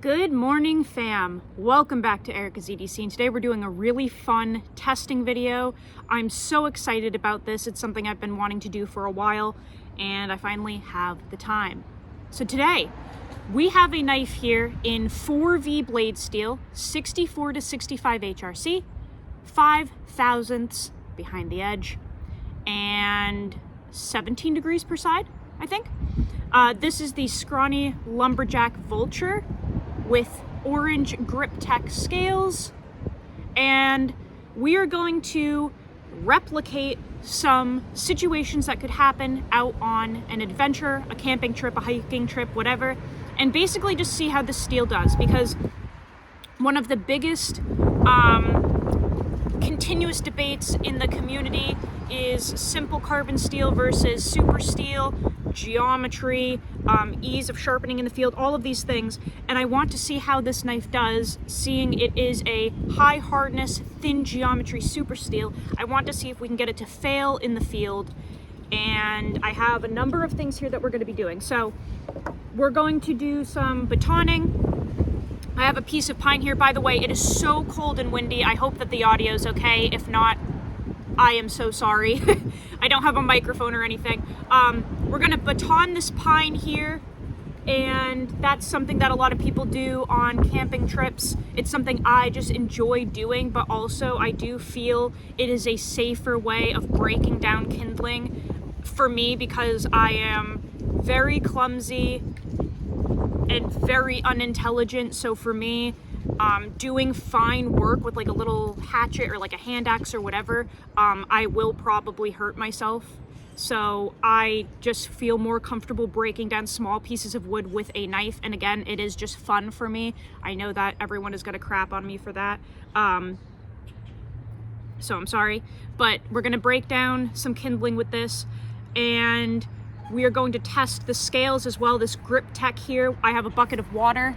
Good morning, fam. Welcome back to Erica's EDC, and today we're doing a really fun testing video. I'm so excited about this. It's something I've been wanting to do for a while, and I finally have the time. So today, we have a knife here in 4V blade steel, 64 to 65 HRC, 5 thousandths behind the edge, and 17 degrees per side, I think. This is the scrawny lumberjack VULTURE with orange GRIPTEC scales, and we are going to replicate some situations that could happen out on an adventure, a camping trip, a hiking trip, whatever, and basically just see how this steel does, because one of the biggest continuous debates in the community is simple carbon steel versus super steel, geometry, ease of sharpening in the field, all of these things. And I want to see how this knife does, seeing it is a high hardness, thin geometry super steel. I want to see if we can get it to fail in the field. And I have a number of things here that we're going to be doing. So we're going to do some batoning. I have a piece of pine here. By the way, it is so cold and windy. I hope that the audio is okay. If not, I am so sorry. I don't have a microphone or anything. We're gonna baton this pine here, and that's something that a lot of people do on camping trips. It's something I just enjoy doing, but also I do feel it is a safer way of breaking down kindling for me, because I am very clumsy and very unintelligent. So for me, doing fine work with like a little hatchet or like a hand axe or whatever, I will probably hurt myself. So I just feel more comfortable breaking down small pieces of wood with a knife. And again, it is just fun for me. I know that everyone is gonna crap on me for that. So I'm sorry, but we're gonna break down some kindling with this, and we are going to test the scales as well. This GRIPTEC here, I have a bucket of water,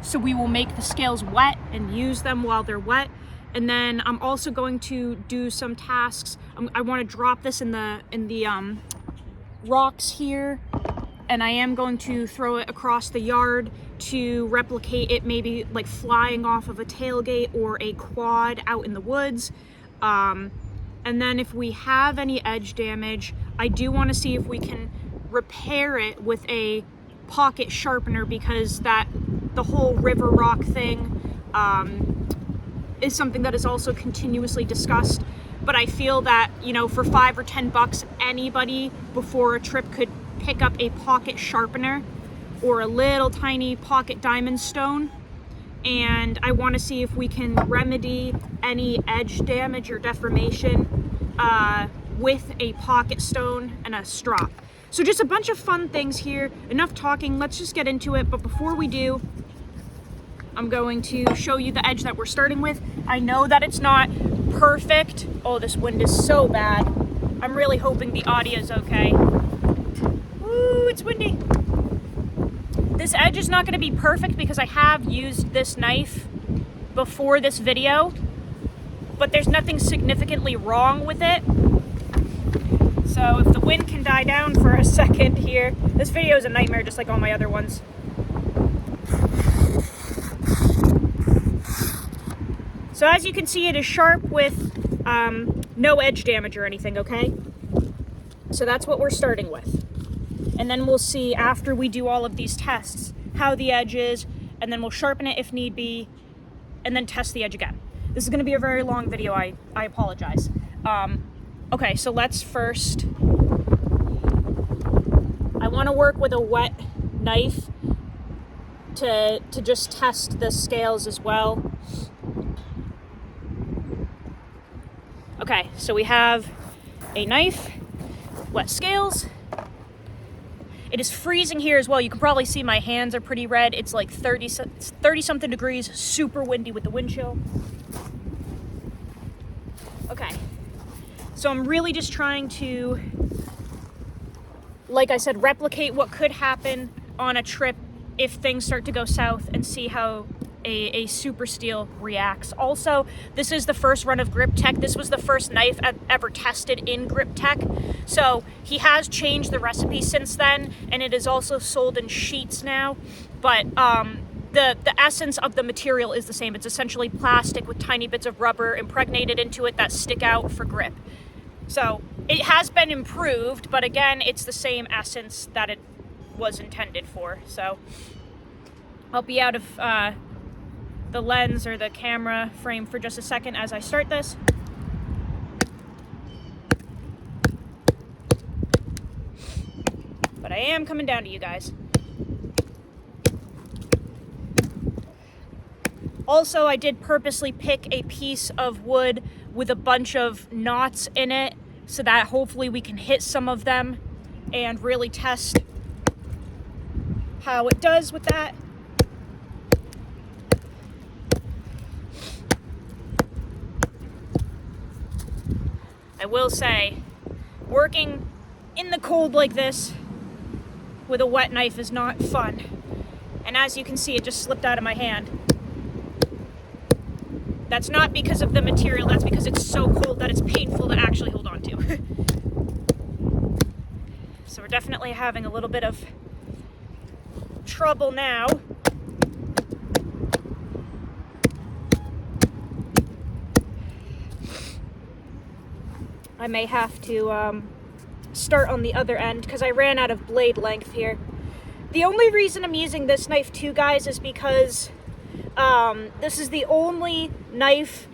so we will make the scales wet and use them while they're wet. And then I'm also going to do some tasks. I want to drop this in the rocks here, and I am going to throw it across the yard to replicate it, maybe like flying off of a tailgate or a quad out in the woods. And then if we have any edge damage, I do want to see if we can repair it with a pocket sharpener, because the whole river rock thing is something that is also continuously discussed. But I feel that, you know, for $5 or $10, anybody before a trip could pick up a pocket sharpener or a little tiny pocket diamond stone. And I want to see if we can remedy any edge damage or deformation with a pocket stone and a strop. So just a bunch of fun things here. Enough talking, let's just get into it. But before we do, I'm going to show you the edge that we're starting with. I know that it's not perfect. Oh, this wind is so bad. I'm really hoping the audio is okay. Ooh, it's windy. This edge is not going to be perfect because I have used this knife before this video, but there's nothing significantly wrong with it. So if the wind can die down for a second here, this video is a nightmare just like all my other ones. So as you can see, it is sharp with no edge damage or anything, okay? So that's what we're starting with. And then we'll see after we do all of these tests how the edge is, and then we'll sharpen it if need be, and then test the edge again. This is gonna be a very long video, I apologize. Okay, so let's first, I wanna work with a wet knife to just test the scales as well. Okay, so we have a knife, wet scales. It is freezing here as well. You can probably see my hands are pretty red. It's like 30 something degrees, super windy with the wind chill. Okay, so I'm really just trying to, like I said, replicate what could happen on a trip if things start to go south, and see how a super steel reacts. Also, this is the first run of GRIPTEC. This was the first knife I've ever tested in GRIPTEC. So he has changed the recipe since then, and it is also sold in sheets now. But the essence of the material is the same. It's essentially plastic with tiny bits of rubber impregnated into it that stick out for grip. So it has been improved, but again, it's the same essence that it was intended for. So I'll be out of the lens or the camera frame for just a second as I start this. But I am coming down to you guys. Also, I did purposely pick a piece of wood with a bunch of knots in it so that hopefully we can hit some of them and really test how it does with that. I will say, working in the cold like this with a wet knife is not fun. And as you can see, it just slipped out of my hand. That's not because of the material, that's because it's so cold that it's painful to actually hold on to. So we're definitely having a little bit of trouble now. I may have to start on the other end because I ran out of blade length here. The only reason I'm using this knife too, guys, is because this is the only knife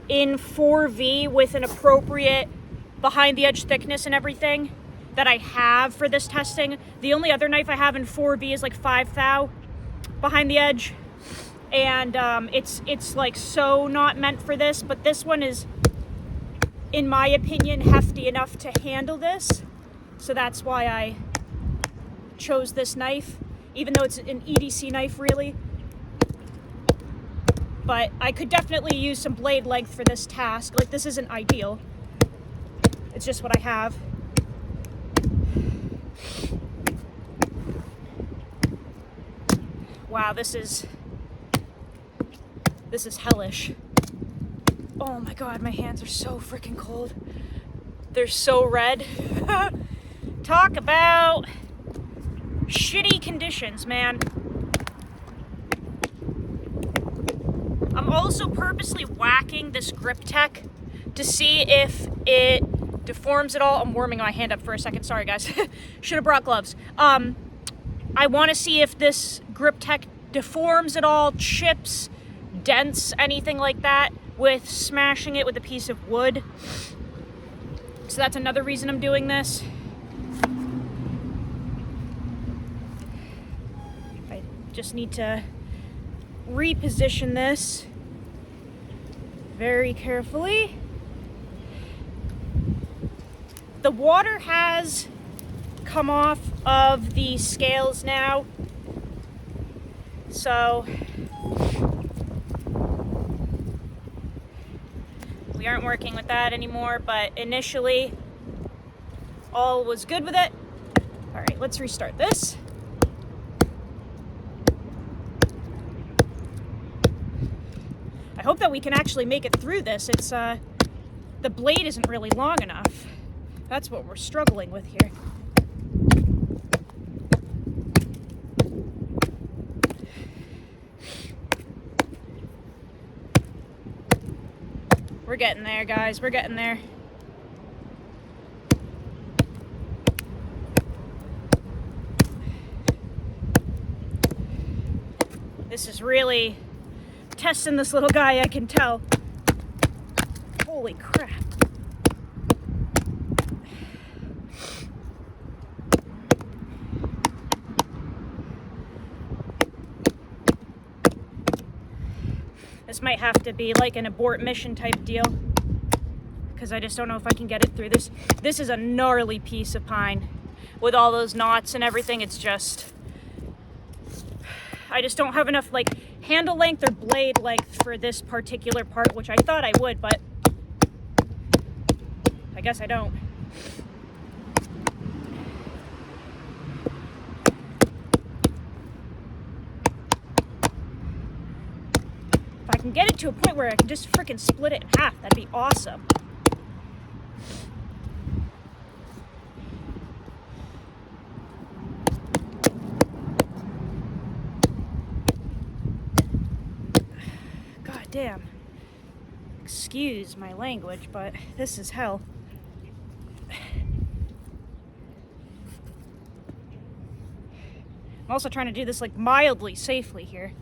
in 4V with an appropriate behind the edge thickness and everything that I have for this testing. The only other knife I have in 4V is like 5 thou behind the edge, and it's like so not meant for this, but this one is, in my opinion, hefty enough to handle this. So that's why I chose this knife, even though it's an EDC knife really. But I could definitely use some blade length for this task. Like, this isn't ideal. It's just what I have. Wow, this is hellish. Oh my god, my hands are so freaking cold. They're so red. Talk about shitty conditions, man. I'm also purposely whacking this GRIPTEC to see if it deforms at all. I'm warming my hand up for a second. Sorry, guys. Should have brought gloves. I want to see if this GRIPTEC deforms at all, chips, dents, anything like that, with smashing it with a piece of wood. So that's another reason I'm doing this. I just need to reposition this very carefully. The water has come off of the scales now, so we aren't working with that anymore, but initially all was good with it. All right, let's restart this. I hope that we can actually make it through this. It's the blade isn't really long enough. That's what we're struggling with here. We're getting there, guys. We're getting there. This is really testing this little guy, I can tell. Holy crap. This might have to be like an abort mission type deal, because I just don't know if I can get it through this. This is a gnarly piece of pine with all those knots and everything. It's just, I just don't have enough like handle length or blade length for this particular part, which I thought I would, but I guess I don't. If I can get it to a point where I can just freaking split it in half, that'd be awesome. damn. Excuse my language, but this is hell. I'm also trying to do this like mildly safely here.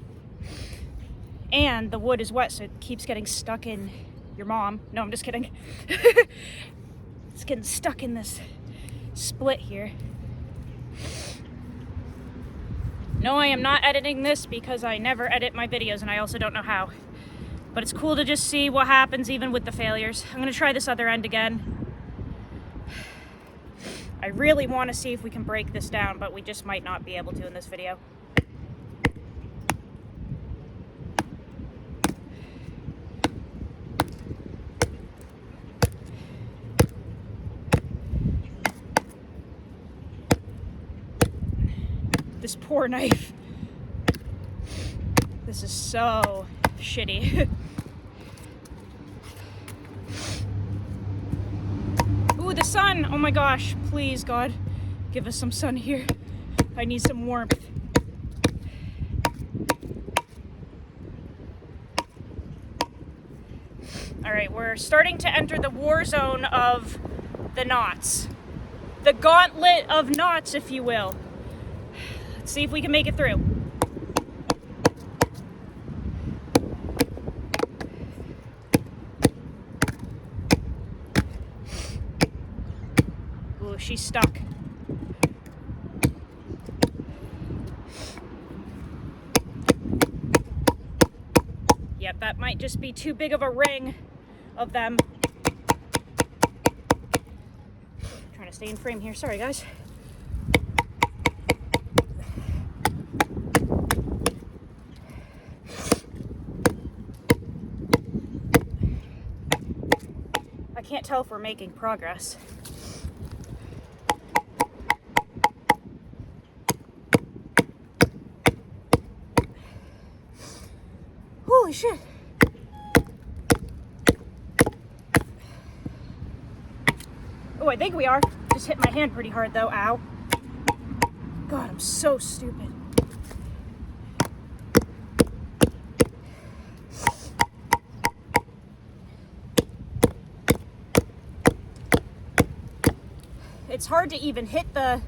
And the wood is wet, so it keeps getting stuck in your mom. No, I'm just kidding. It's getting stuck in this split here. No, I am not editing this because I never edit my videos and I also don't know how. But it's cool to just see what happens even with the failures. I'm gonna try this other end again. I really want to see if we can break this down, but we just might not be able to in this video. This poor knife. This is so shitty. Ooh, the sun! Oh my gosh, please, God, give us some sun here. I need some warmth. All right, we're starting to enter the war zone of the knots. The gauntlet of knots, if you will. Let's see if we can make it through. Ooh, she's stuck. Yep, that might just be too big of a ring of them. Trying to stay in frame here. Sorry, guys. I can't tell if we're making progress. Holy shit. Oh, I think we are. Just hit my hand pretty hard though. Ow. God, I'm so stupid. It's hard to even hit the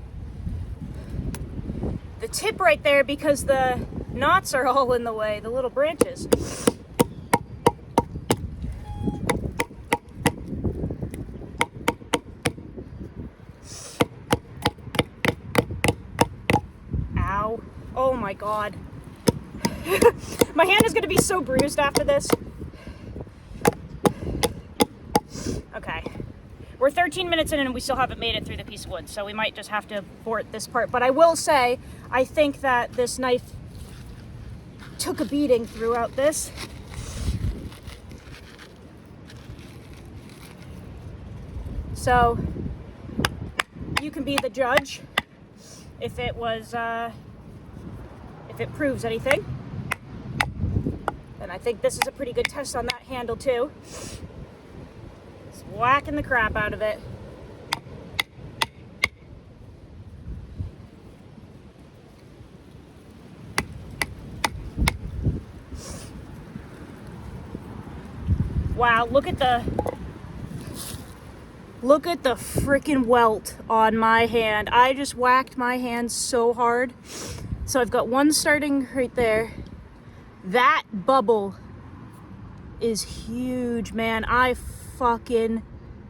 tip right there because the knots are all in the way, the little branches. Ow. Oh my God. My hand is going to be so bruised after this. Okay. We're 13 minutes in and we still haven't made it through the piece of wood, so we might just have to abort this part. But I will say, I think that this knife took a beating throughout this. So, you can be the judge if it was, if it proves anything. And I think this is a pretty good test on that handle too. Whacking the crap out of it. Wow, look at the freaking welt on my hand. I just whacked my hand so hard. So I've got one starting right there. That bubble is huge, man. I fucking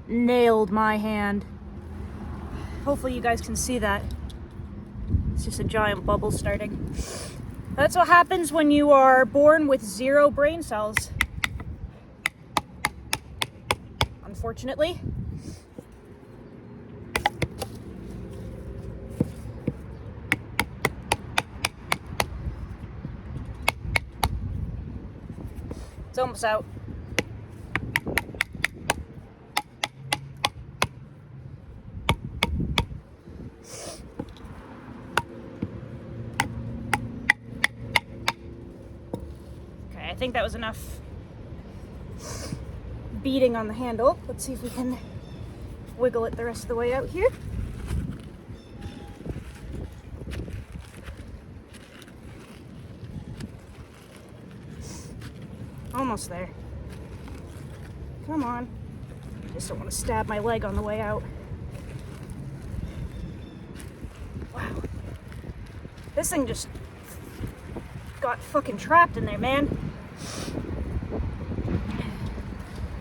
nailed my hand. Hopefully you guys can see that. It's just a giant bubble starting. That's what happens when you are born with 0 brain cells. Unfortunately. It's almost out. I think that was enough beating on the handle. Let's see if we can wiggle it the rest of the way out here. Almost there. Come on. I just don't want to stab my leg on the way out. Wow. This thing just got fucking trapped in there, man.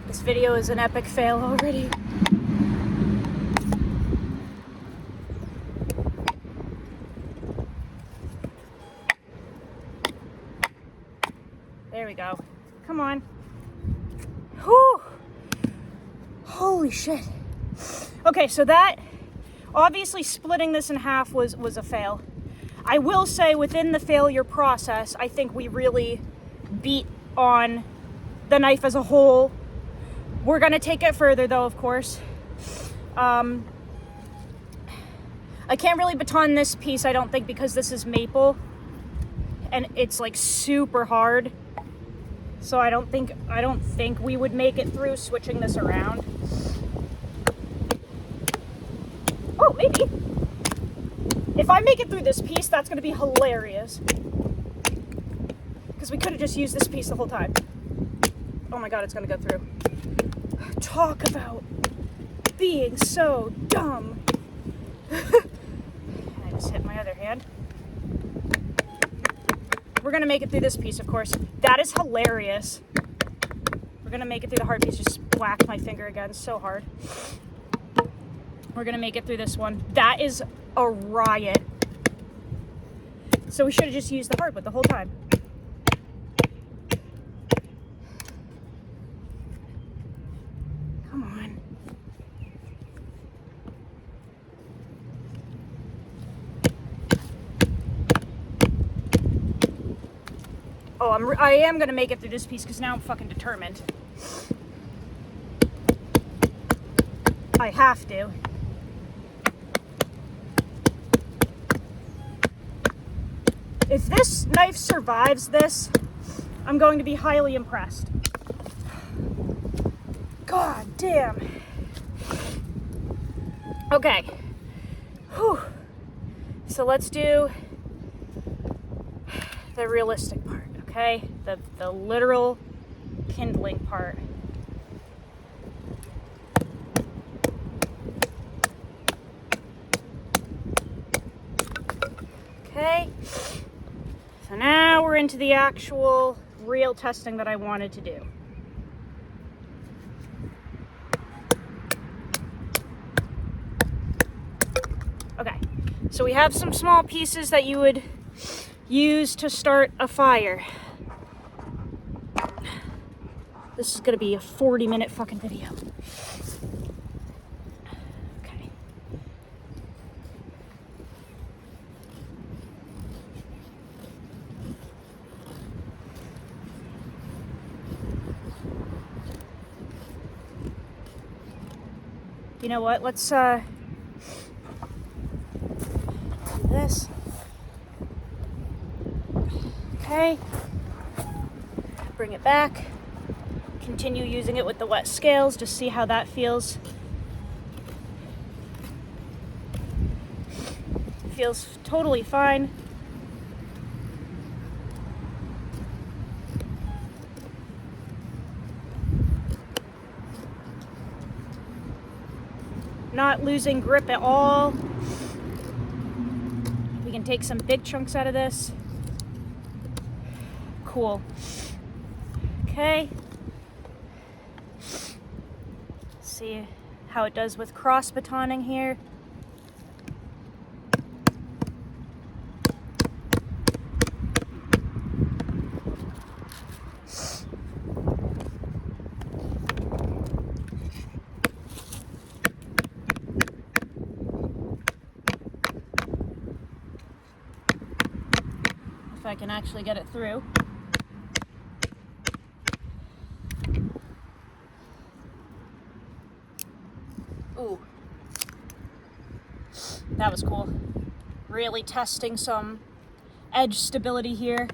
This video is an epic fail already. There we go. Come on. Whew. Holy shit. Okay, so that, obviously splitting this in half was a fail. I will say within the failure process, I think we really beat on the knife as a whole. We're gonna take it further though, of course. I can't really baton this piece, I don't think, because this is maple and it's like super hard. So I don't think we would make it through switching this around. Oh, maybe. If I make it through this piece, that's gonna be hilarious. Because we could have just used this piece the whole time. Oh my god, it's gonna go through. Talk about being so dumb. I just hit my other hand. We're gonna make it through this piece, of course. That is hilarious. We're gonna make it through the hard piece. Just whacked my finger again so hard. We're gonna make it through this one. That is a riot. So we should have just used the hardwood the whole time. Come on. Oh, I am gonna make it through this piece because now I'm fucking determined. I have to. If this knife survives this, I'm going to be highly impressed. God damn. Okay. Whew. So let's do the realistic part, okay? The literal kindling part. Okay. So now we're into the actual real testing that I wanted to do. Okay, so we have some small pieces that you would use to start a fire. This is gonna be a 40-minute fucking video. Okay. You know what? Let's do this. Okay. Bring it back. Continue using it with the wet scales, just see how that feels. Feels totally fine. Not losing grip at all. We can take some big chunks out of this. Cool. Okay. See how it does with cross batoning here. If I can actually get it through. Ooh, that was cool. Really testing some edge stability here.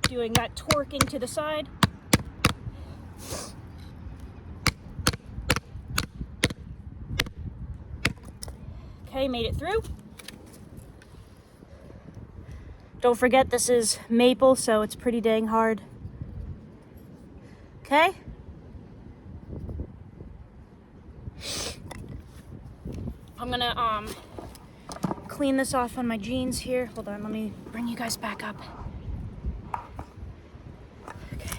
Doing that torquing to the side. Okay, made it through. Don't forget, this is maple, so it's pretty dang hard. Okay? I'm gonna clean this off on my jeans here. Hold on, let me bring you guys back up. Okay.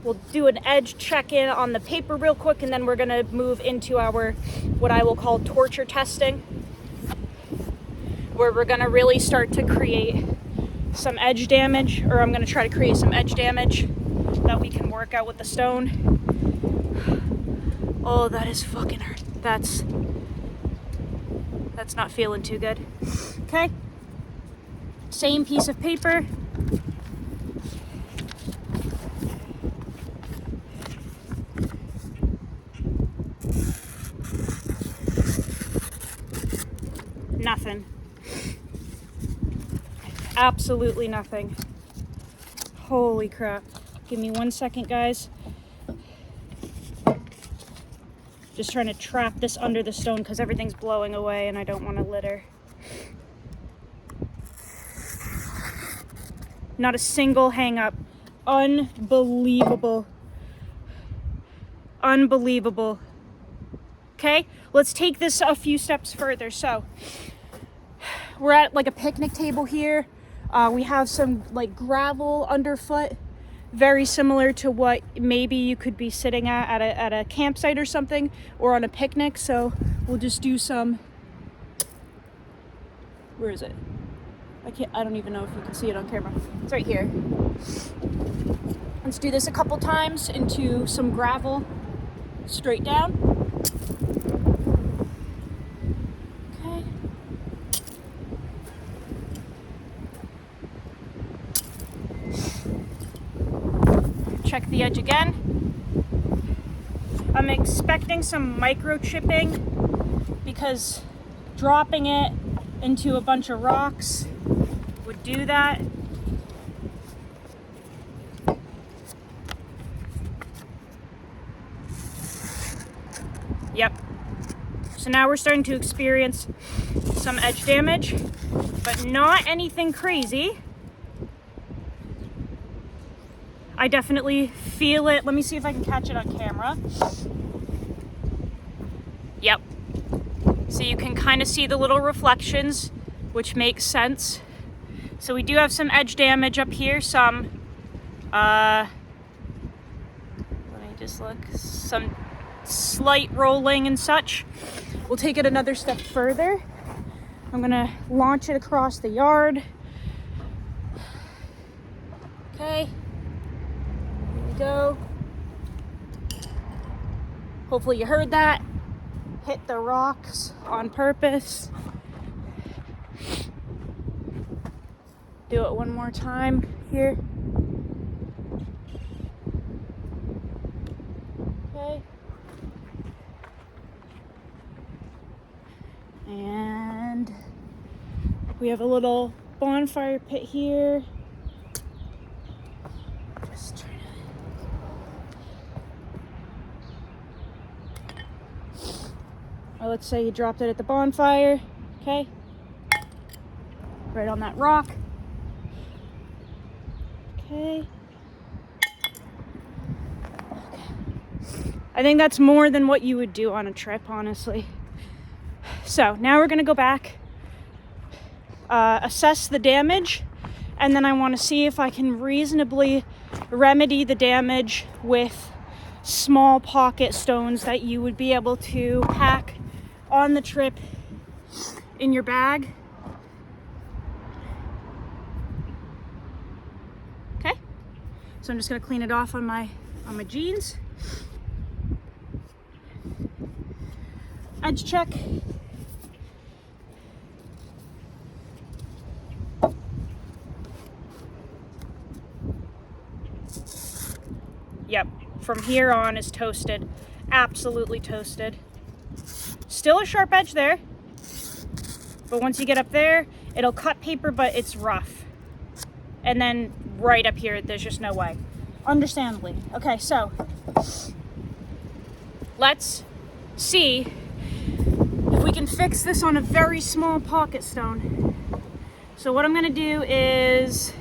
We'll do an edge check-in on the paper real quick, and then we're gonna move into our, what I will call torture testing, where we're gonna really start to create some edge damage, or I'm gonna try to create some edge damage that we can work out with the stone. Oh, that is fucking hurt. That's not feeling too good. Okay. Same piece of paper. Nothing. Absolutely nothing. Holy crap. Give me 1 second, guys. Just trying to trap this under the stone because everything's blowing away and I don't want to litter. Not a single hang up. Unbelievable. Unbelievable. Okay, let's take this a few steps further. So we're at like a picnic table here. We have some like gravel underfoot, very similar to what maybe you could be sitting at a campsite or something, or on a picnic. So we'll just do some, where is it? I don't even know if you can see it on camera. It's right here. Let's do this a couple times into some gravel, straight down. Okay. Check the edge again. I'm expecting some microchipping because dropping it into a bunch of rocks would do that. Yep. So now we're starting to experience some edge damage, but not anything crazy. I definitely feel it. Let me see if I can catch it on camera. Yep. So you can kind of see the little reflections, which makes sense. So we do have some edge damage up here, some, let me just look, some slight rolling and such. We'll take it another step further. I'm gonna launch it across the yard. Okay. Go. Hopefully you heard that. Hit the rocks on purpose. Do it one more time here. Okay. And we have a little bonfire pit here. Or let's say you dropped it at the bonfire, okay? Right on that rock. Okay. I think that's more than what you would do on a trip, honestly. So now we're gonna go back, assess the damage, and then I wanna see if I can reasonably remedy the damage with small pocket stones that you would be able to pack on the trip in your bag. Okay, so I'm just gonna clean it off on my jeans. Edge check. Yep, from here on is toasted, absolutely toasted. Still a sharp edge there, but once you get up there, it'll cut paper, but it's rough. And then right up here, there's just no way. Understandably. Okay, so let's see if we can fix this on a very small pocket stone. So what I'm gonna do is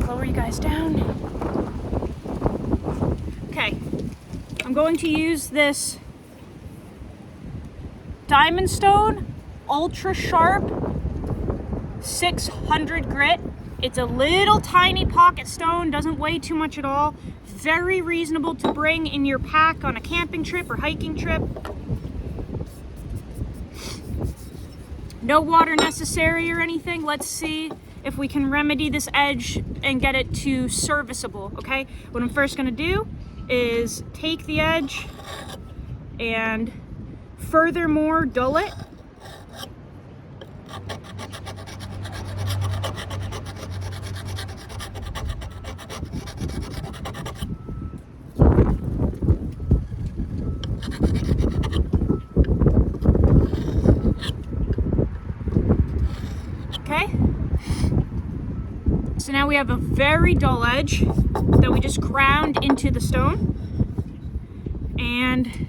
lower you guys down. Okay, I'm going to use this Diamond Stone Ultra Sharp 600 grit. It's a little tiny pocket stone, doesn't weigh too much at all. Very reasonable to bring in your pack on a camping trip or hiking trip. No water necessary or anything. Let's see if we can remedy this edge and get it to serviceable, okay? What I'm first gonna do is take the edge and furthermore dull it. Okay, so now we have a very dull edge that we just ground into the stone, and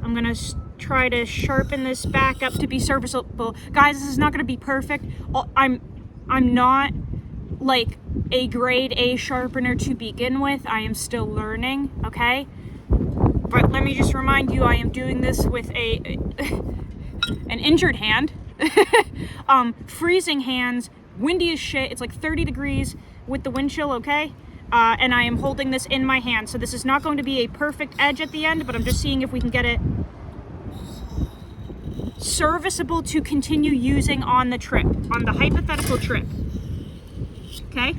I'm gonna try to sharpen this back up to be serviceable. Guys, this is not gonna be perfect. I'm not like a grade A sharpener to begin with. I am still learning, okay? But let me just remind you, I am doing this with an injured hand. Freezing hands, windy as shit. It's like 30 degrees with the wind chill, okay? And I am holding this in my hand. So this is not going to be a perfect edge at the end, but I'm just seeing if we can get it serviceable to continue using on the trip, on the hypothetical trip. Okay?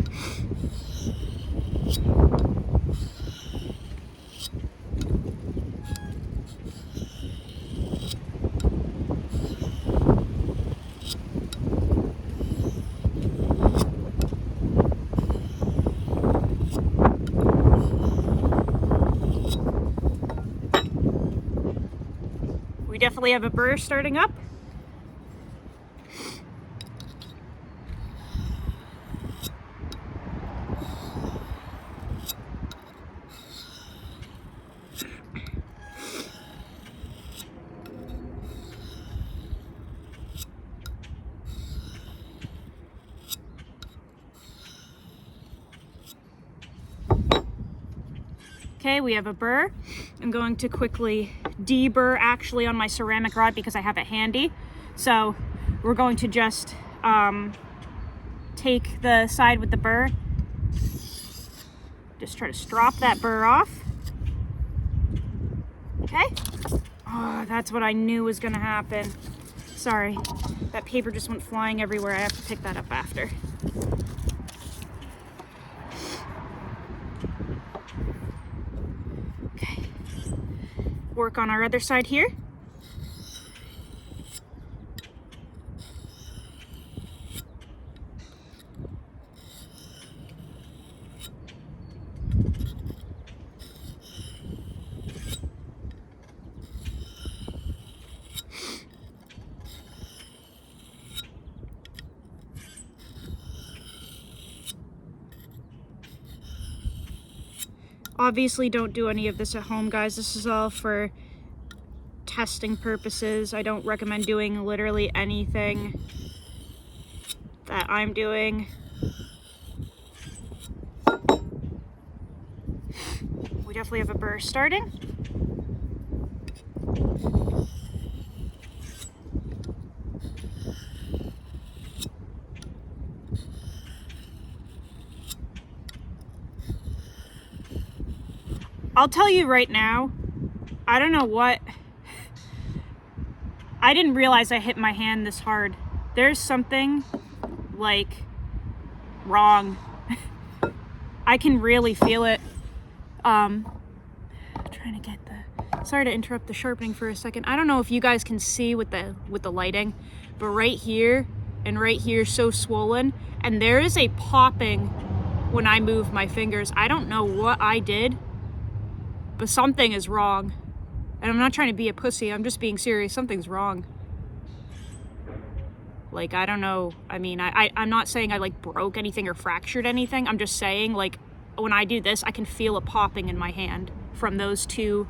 We definitely have a burr starting up. Okay, we have a burr. I'm going to quickly deburr actually on my ceramic rod because I have it handy. So we're going to just take the side with the burr, just try to strop that burr off. Okay. Oh, that's what I knew was gonna happen. Sorry, that paper just went flying everywhere. I have to pick that up after. Okay, work on our other side here. Obviously, don't do any of this at home, guys. This is all for testing purposes. I don't recommend doing literally anything that I'm doing. We definitely have a burr starting. I'll tell you right now, I don't know what, I didn't realize I hit my hand this hard. There's something like wrong. I can really feel it. Trying to get the, sorry to interrupt the sharpening for a second. I don't know if you guys can see with the lighting, but right here and right here is so swollen, and there is a popping when I move my fingers. I don't know what I did, but something is wrong. And I'm not trying to be a pussy, I'm just being serious. Something's wrong. Like, I don't know. I mean, I'm not saying I like broke anything or fractured anything. I'm just saying, like, when I do this, I can feel a popping in my hand from those two,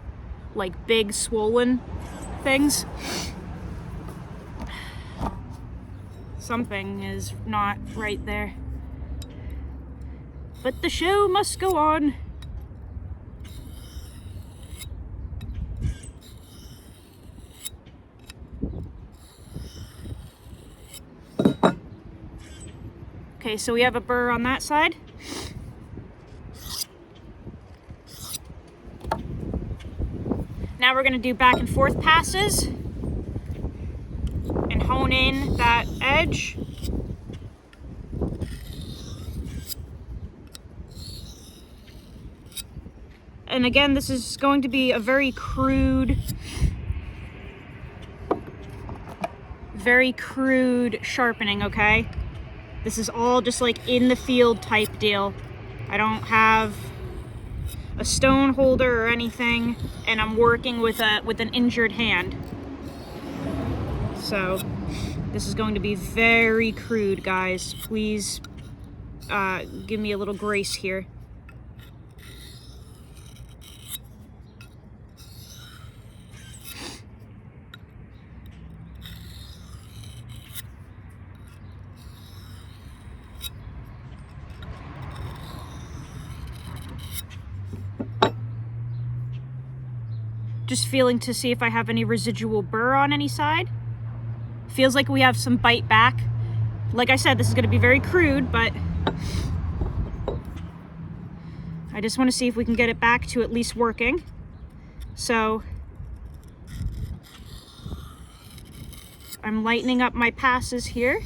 like, big swollen things. Something is not right there. But the show must go on. Okay, so we have a burr on that side. Now we're gonna do back and forth passes and hone in that edge. And again, this is going to be a very crude sharpening, okay? This is all just like in the field type deal. I don't have a stone holder or anything, and I'm working with an injured hand. So this is going to be very crude, guys. Please give me a little grace here. Just feeling to see if I have any residual burr on any side. Feels like we have some bite back. Like I said, this is going to be very crude, but I just want to see if we can get it back to at least working. So I'm lightening up my passes here.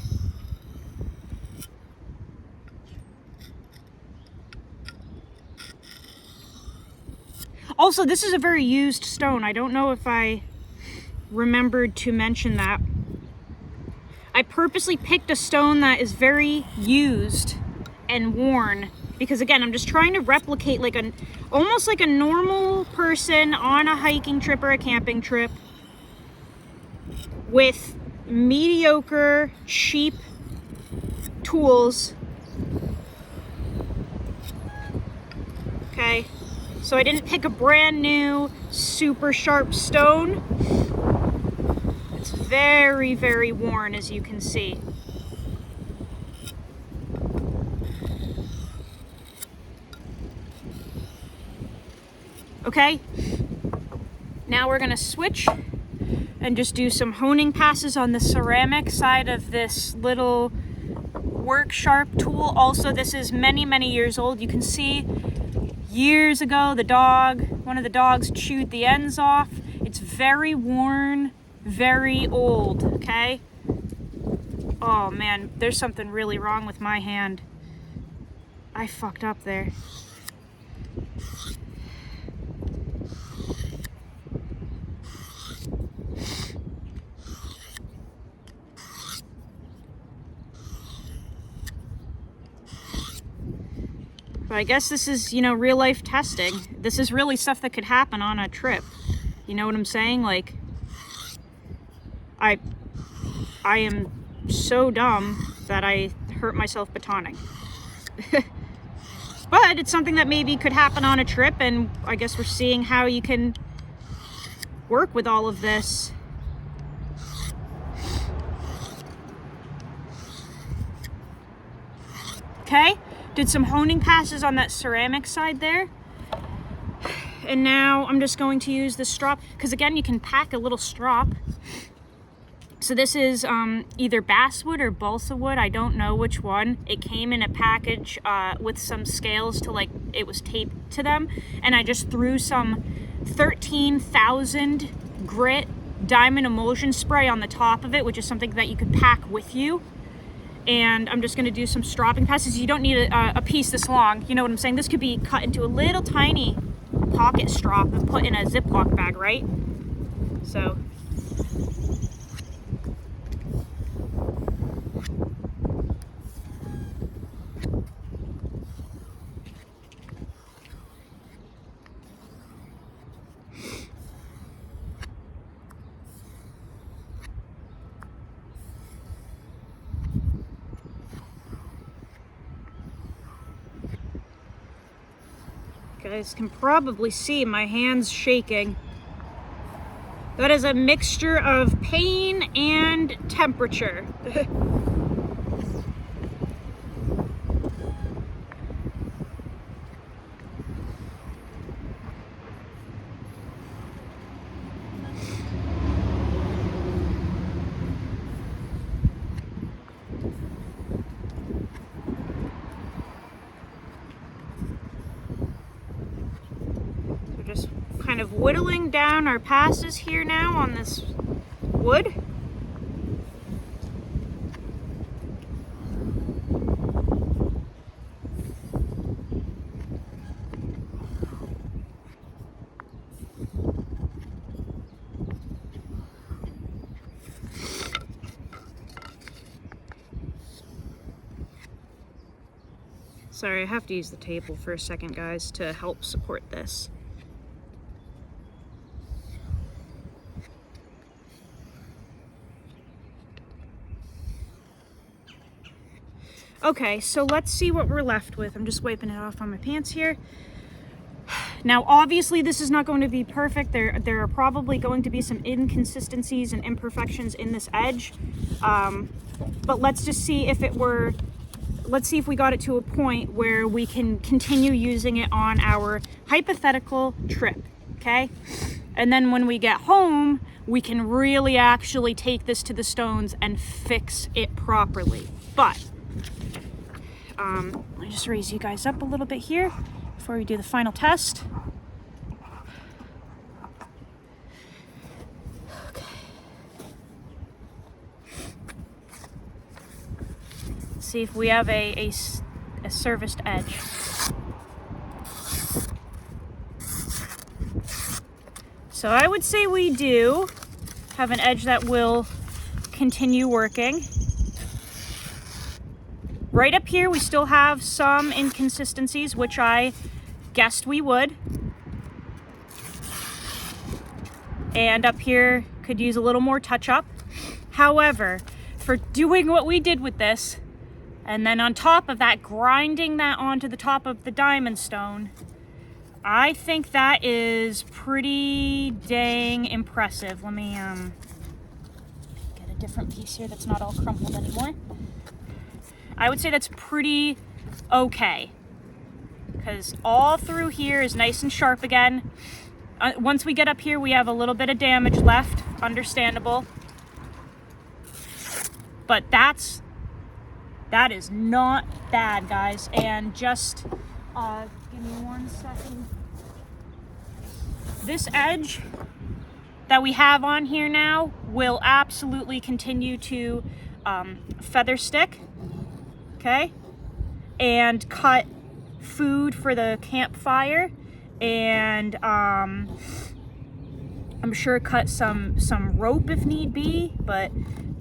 Also, this is a very used stone. I don't know if I remembered to mention that. I purposely picked a stone that is very used and worn because, again, I'm just trying to replicate like almost like a normal person on a hiking trip or a camping trip with mediocre, cheap tools. Okay. So I didn't pick a brand new, super sharp stone. It's very, very worn, as you can see. Okay, now we're gonna switch and just do some honing passes on the ceramic side of this little work sharp tool. Also, this is many, many years old. You can see years ago, one of the dogs chewed the ends off. It's very worn, very old, okay? Oh man, there's something really wrong with my hand. I fucked up there. But I guess this is, you know, real life testing. This is really stuff that could happen on a trip. You know what I'm saying? Like, I am so dumb that I hurt myself batoning. But it's something that maybe could happen on a trip, and I guess we're seeing how you can work with all of this. Okay? Did some honing passes on that ceramic side there. And now I'm just going to use the strop, because again, you can pack a little strop. So this is either basswood or balsa wood. I don't know which one. It came in a package with some scales to, like, it was taped to them. And I just threw some 13,000 grit diamond emulsion spray on the top of it, which is something that you could pack with you. And I'm just gonna do some stropping passes. You don't need a piece this long. You know what I'm saying? This could be cut into a little tiny pocket strop and put in a Ziploc bag, right? So. You guys can probably see my hands shaking. That is a mixture of pain and temperature. kind of whittling down our passes here now on this wood. Sorry, I have to use the table for a second, guys, to help support this. Okay, so let's see what we're left with. I'm just wiping it off on my pants here. Now, obviously, this is not going to be perfect. There are probably going to be some inconsistencies and imperfections in this edge. But let's just see if let's see if we got it to a point where we can continue using it on our hypothetical trip, okay? And then when we get home, we can really actually take this to the stones and fix it properly. But, let me just raise you guys up a little bit here before we do the final test. See if we have a serviced edge. So I would say we do have an edge that will continue working. Right up here, we still have some inconsistencies, which I guessed we would. And up here could use a little more touch up. However, for doing what we did with this, and then on top of that, grinding that onto the top of the diamond stone, I think that is pretty dang impressive. Let me get a different piece here that's not all crumpled anymore. I would say that's pretty okay, because all through here is nice and sharp again. Once we get up here, we have a little bit of damage left, understandable. But that is not bad, guys. And just give me 1 second. This edge that we have on here now will absolutely continue to feather stick, okay? And cut food for the campfire, and I'm sure cut some rope if need be. But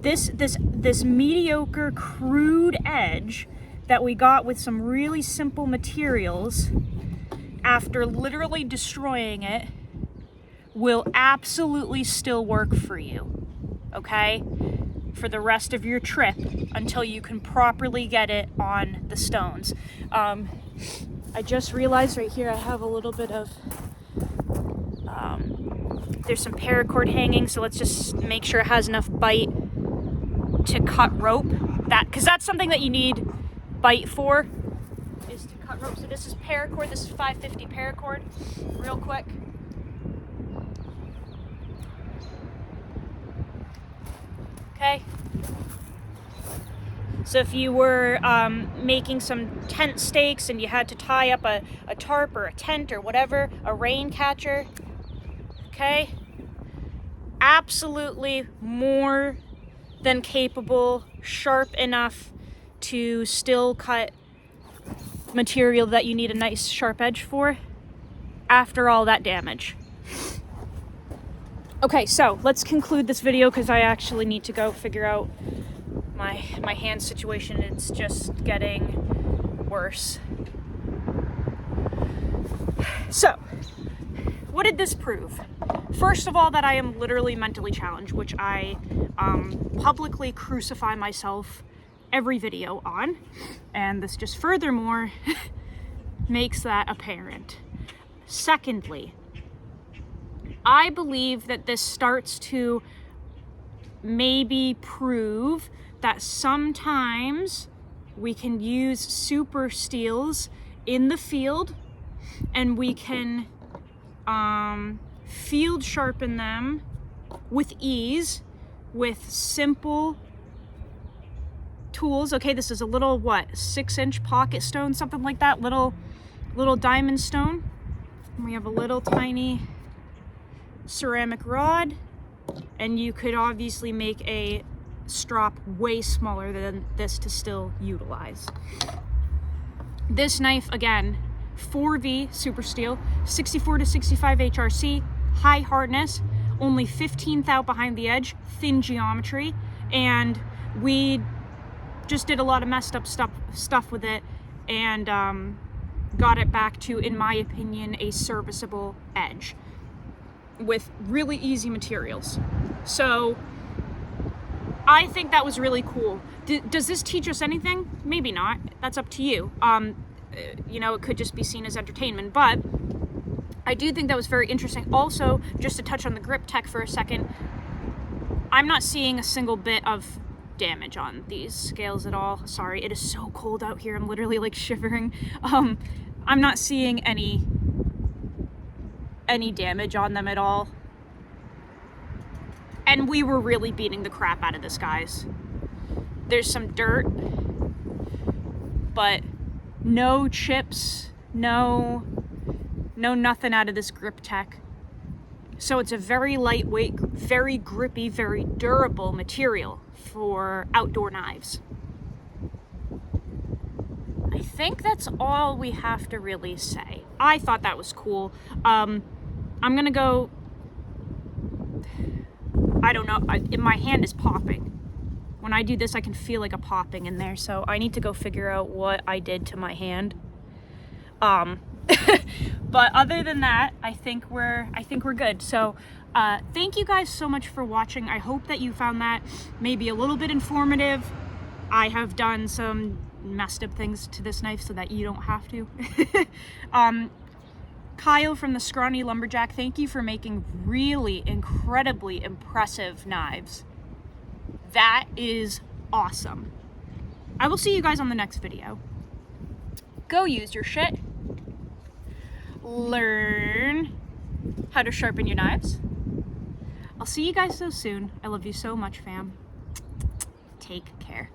this mediocre, crude edge that we got with some really simple materials, after literally destroying it, will absolutely still work for you, okay? For the rest of your trip until you can properly get it on the stones. I just realized right here I have a little bit of, there's some paracord hanging, so let's just make sure it has enough bite to cut rope. Because that's something that you need bite for, is to cut rope. So this is paracord, this is 550 paracord, real quick. Okay. So if you were making some tent stakes and you had to tie up a tarp or a tent or whatever, a rain catcher, okay, absolutely more than capable, sharp enough to still cut material that you need a nice sharp edge for after all that damage. Okay, so let's conclude this video because I actually need to go figure out my hand situation. It's just getting worse. So, what did this prove? First of all, that I am literally mentally challenged, which I publicly crucify myself every video on, and this just furthermore makes that apparent. Secondly, I believe that this starts to maybe prove that sometimes we can use super steels in the field and we can field sharpen them with ease with simple tools. Okay, this is a little, 6-inch pocket stone, something like that, little diamond stone. And we have a little tiny ceramic rod, and you could obviously make a strop way smaller than this to still utilize. This knife, again, 4V super steel, 64 to 65 HRC, high hardness, only 15th out behind the edge, thin geometry, and we just did a lot of messed up stuff with it, and got it back to, in my opinion, a serviceable edge with really easy materials. So I think that was really cool. Does this teach us anything? Maybe not. That's up to you. You know, it could just be seen as entertainment, but I do think that was very interesting. Also, just to touch on the GRIPTEC for a second, I'm not seeing a single bit of damage on these scales at all. Sorry, it is so cold out here. I'm literally like shivering. I'm not seeing any damage on them at all. And we were really beating the crap out of this, guys. There's some dirt, but no chips, no nothing out of this GRIPTEC. So it's a very lightweight, very grippy, very durable material for outdoor knives. I think that's all we have to really say. I thought that was cool. I'm gonna go, I don't know, my hand is popping. When I do this, I can feel like a popping in there, so I need to go figure out what I did to my hand. But other than that, I think we're good. So thank you guys so much for watching. I hope that you found that maybe a little bit informative. I have done some messed up things to this knife so that you don't have to. Kyle from the Scrawny Lumberjack, thank you for making really incredibly impressive knives. That is awesome. I will see you guys on the next video. Go use your shit. Learn how to sharpen your knives. I'll see you guys so soon. I love you so much, fam. Take care.